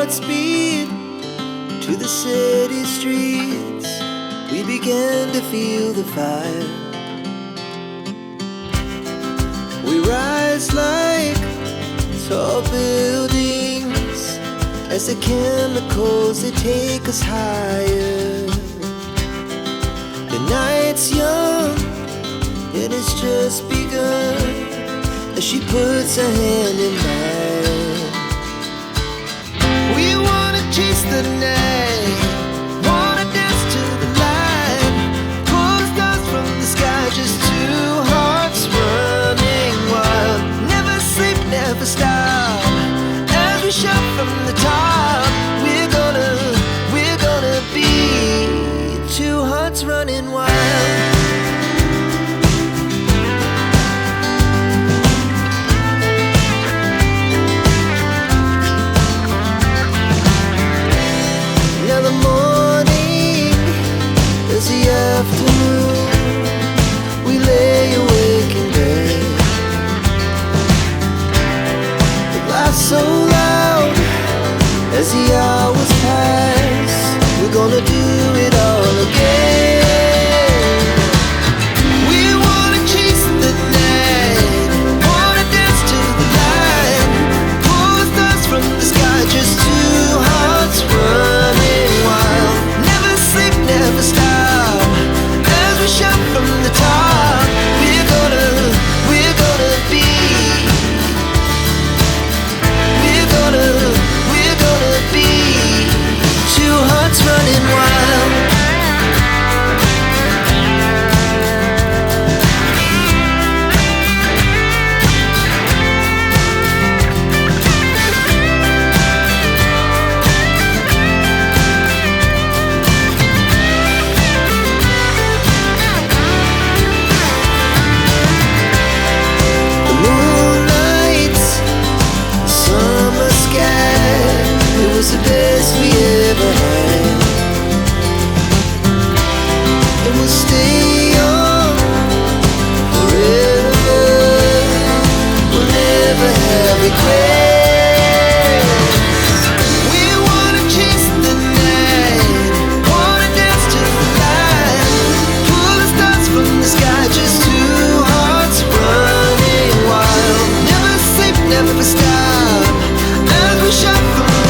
hearts beat to the city streets. We began to feel the fire. We rise like tall buildings as the chemicals, they take us higher. The night's young and it's just begun as she puts her hand in mine. We wanna chase the night, wanna dance to the light, pull the stars from the sky, just two hearts running wild. Never sleep, never stop, as we shout from the top. We're gonna be two hearts running wild. Now the morning is the afternoon. so loud as the hours pass. We're gonna do it all again. We wanna chase the night, wanna dance to the light, pull the stars from the sky, just two hearts running wild. Never sleep, never stop, as we shout from the top. We're gonna be, we're gonna be two hearts running wild. The moonlight, summer sky, it was the best we ever had. And we'll stay on forever. We'll never have regrets. We wanna chase the night, wanna dance to the light, pull the stars from the sky, just two hearts running wild. Never sleep, never stop, as we shout from